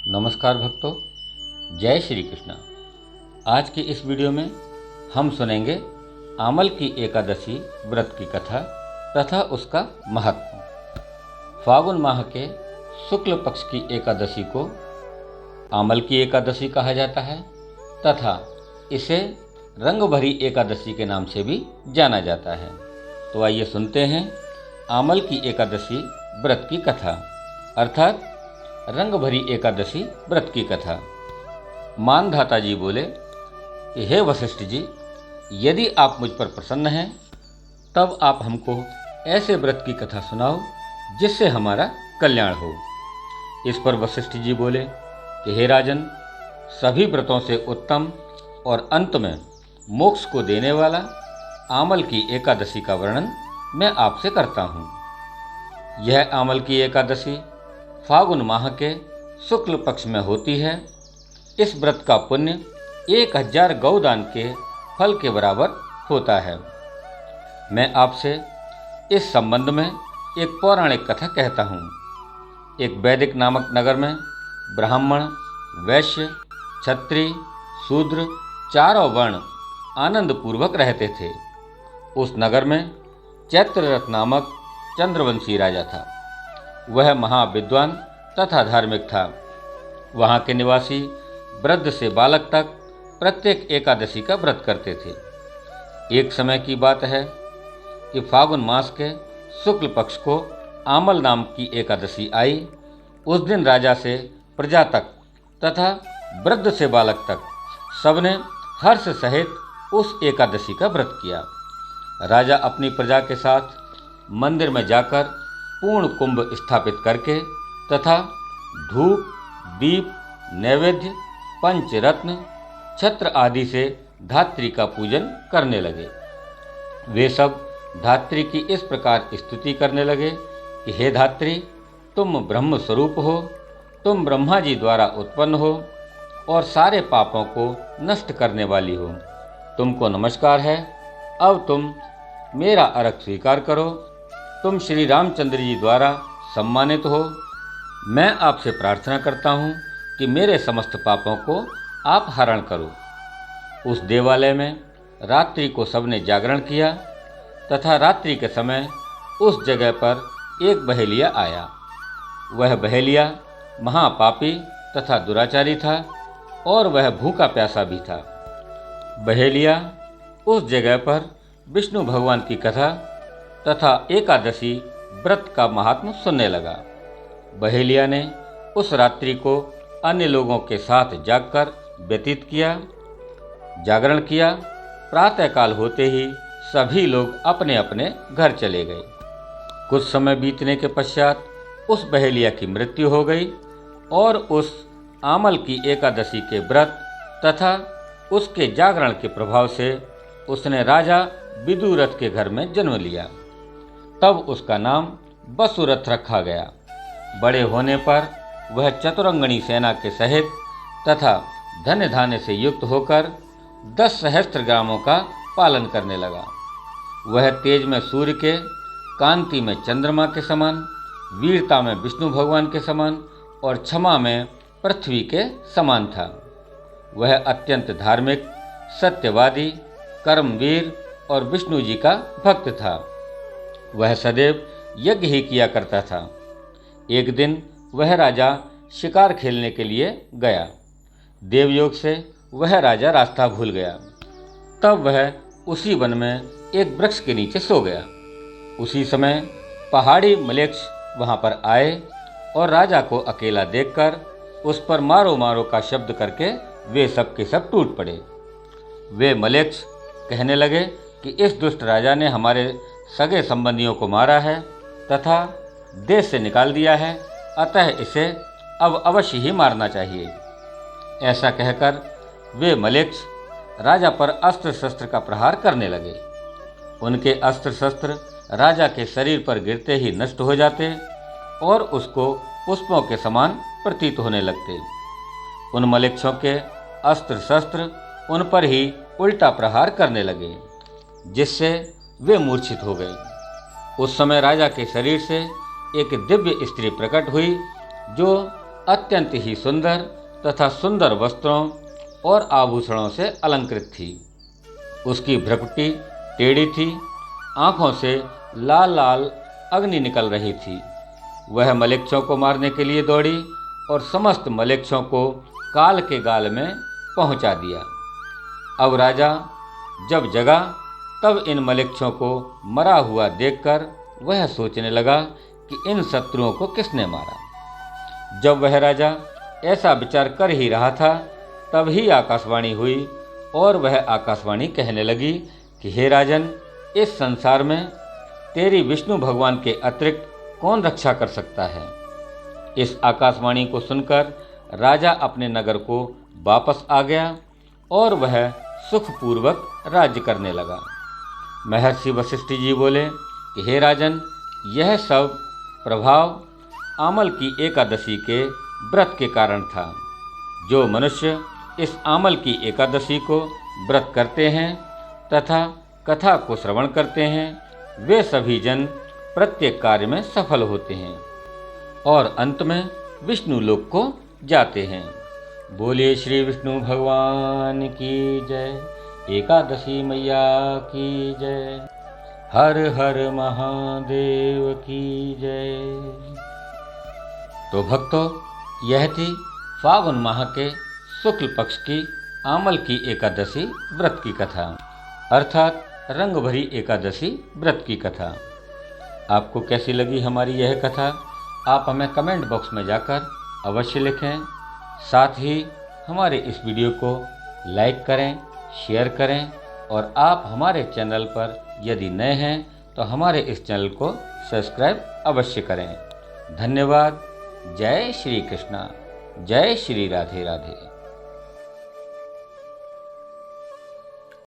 नमस्कार भक्तों, जय श्री कृष्ण। आज की इस वीडियो में हम सुनेंगे आमल की एकादशी व्रत की कथा तथा उसका महत्व। फागुन माह के शुक्ल पक्ष की एकादशी को आमल की एकादशी कहा जाता है तथा इसे रंग भरी एकादशी के नाम से भी जाना जाता है। तो आइए सुनते हैं आमल की एकादशी व्रत की कथा, अर्थात रंग भरी एकादशी व्रत की कथा। मानधाता जी बोले कि हे वशिष्ठ जी, यदि आप मुझ पर प्रसन्न हैं तब आप हमको ऐसे व्रत की कथा सुनाओ जिससे हमारा कल्याण हो। इस पर वशिष्ठ जी बोले कि हे राजन, सभी व्रतों से उत्तम और अंत में मोक्ष को देने वाला आमल की एकादशी का वर्णन मैं आपसे करता हूँ। यह आमल की एकादशी फागुन माह के शुक्ल पक्ष में होती है। इस व्रत का पुण्य 1000 गौदान के फल के बराबर होता है। मैं आपसे इस संबंध में एक पौराणिक कथा कहता हूँ। एक वैदिक नामक नगर में ब्राह्मण, वैश्य, क्षत्रिय, शूद्र चारों वर्ण आनंद पूर्वक रहते थे। उस नगर में चैत्ररथ नामक चंद्रवंशी राजा था। वह महाविद्वान तथा धार्मिक था। वहाँ के निवासी वृद्ध से बालक तक प्रत्येक एकादशी का व्रत करते थे। एक समय की बात है कि फागुन मास के शुक्ल पक्ष को आमल नाम की एकादशी आई। उस दिन राजा से प्रजा तक तथा वृद्ध से बालक तक सबने हर्ष सहित उस एकादशी का व्रत किया। राजा अपनी प्रजा के साथ मंदिर में जाकर पूर्ण कुंभ स्थापित करके तथा धूप, दीप, नैवेद्य, पंचरत्न, छत्र आदि से धात्री का पूजन करने लगे। वे सब धात्री की इस प्रकार स्तुति करने लगे कि हे धात्री, तुम ब्रह्म स्वरूप हो, तुम ब्रह्मा जी द्वारा उत्पन्न हो और सारे पापों को नष्ट करने वाली हो। तुमको नमस्कार है। अब तुम मेरा अर्घ स्वीकार करो। तुम श्री रामचंद्र जी द्वारा सम्मानित हो। मैं आपसे प्रार्थना करता हूँ कि मेरे समस्त पापों को आप हरण करो। उस देवालय में रात्रि को सबने जागरण किया तथा रात्रि के समय उस जगह पर एक बहेलिया आया। वह बहेलिया महापापी तथा दुराचारी था और वह भूखा प्यासा भी था। बहेलिया उस जगह पर विष्णु भगवान की कथा तथा एकादशी व्रत का महात्म सुनने लगा। बहेलिया ने उस रात्रि को अन्य लोगों के साथ जागकर व्यतीत किया, जागरण किया। प्रातःकाल होते ही सभी लोग अपने अपने घर चले गए। कुछ समय बीतने के पश्चात उस बहेलिया की मृत्यु हो गई और उस आमल की एकादशी के व्रत तथा उसके जागरण के प्रभाव से उसने राजा विदुरथ के घर में जन्म लिया। तब उसका नाम वसुरथ रखा गया। बड़े होने पर वह चतुरंगणी सेना के सहित तथा धन धान्य से युक्त होकर 10 सहस्त्र ग्रामों का पालन करने लगा। वह तेज में सूर्य के, कांति में चंद्रमा के समान, वीरता में विष्णु भगवान के समान और क्षमा में पृथ्वी के समान था। वह अत्यंत धार्मिक, सत्यवादी, कर्मवीर और विष्णु जी का भक्त था। वह सदैव यज्ञ ही किया करता था। एक दिन वह राजा शिकार खेलने के लिए गया। देवयोग से वह राजा रास्ता भूल गया। तब वह उसी वन में एक वृक्ष के नीचे सो गया। उसी समय पहाड़ी मलेच्छ वहां पर आए और राजा को अकेला देखकर उस पर मारो मारो का शब्द करके वे सब के सब टूट पड़े। वे मलेच्छ कहने लगे कि इस दुष्ट राजा ने हमारे सगे संबंधियों को मारा है तथा देश से निकाल दिया है, अतः इसे अब अवश्य ही मारना चाहिए। ऐसा कहकर वे मलेच्छ राजा पर अस्त्र शस्त्र का प्रहार करने लगे। उनके अस्त्र शस्त्र राजा के शरीर पर गिरते ही नष्ट हो जाते और उसको पुष्पों के समान प्रतीत होने लगते। उन मलेच्छों के अस्त्र शस्त्र उन पर ही उल्टा प्रहार करने लगे, जिससे वे मूर्छित हो गए। उस समय राजा के शरीर से एक दिव्य स्त्री प्रकट हुई जो अत्यंत ही सुंदर तथा सुंदर वस्त्रों और आभूषणों से अलंकृत थी। उसकी भ्रुकुटी टेढ़ी थी, आंखों से लाल लाल अग्नि निकल रही थी। वह मलेच्छों को मारने के लिए दौड़ी और समस्त मलेच्छों को काल के गाल में पहुंचा दिया। अब राजा जब जगा तब इन मलेच्छों को मरा हुआ देखकर वह सोचने लगा कि इन शत्रुओं को किसने मारा। जब वह राजा ऐसा विचार कर ही रहा था तभी आकाशवाणी हुई और वह आकाशवाणी कहने लगी कि हे राजन, इस संसार में तेरी विष्णु भगवान के अतिरिक्त कौन रक्षा कर सकता है। इस आकाशवाणी को सुनकर राजा अपने नगर को वापस आ गया और वह सुखपूर्वक राज्य करने लगा। महर्षि वशिष्ठ जी बोले कि हे राजन, यह सब प्रभाव आमल की एकादशी के व्रत के कारण था। जो मनुष्य इस आमल की एकादशी को व्रत करते हैं तथा कथा को श्रवण करते हैं, वे सभी जन प्रत्येक कार्य में सफल होते हैं और अंत में विष्णु लोक को जाते हैं। बोलिए श्री विष्णु भगवान की जय, एकादशी मैया की जय, हर हर महादेव की जय। तो भक्तों, यह थी फागुन माह के शुक्ल पक्ष की आमल की एकादशी व्रत की कथा, अर्थात रंग भरी एकादशी व्रत की कथा। आपको कैसी लगी हमारी यह कथा? आप हमें कमेंट बॉक्स में जाकर अवश्य लिखें। साथ ही हमारे इस वीडियो को लाइक करें, शेयर करें और आप हमारे चैनल पर यदि नए हैं तो हमारे इस चैनल को सब्सक्राइब अवश्य करें। धन्यवाद। जय श्री कृष्णा, जय श्री राधे राधे।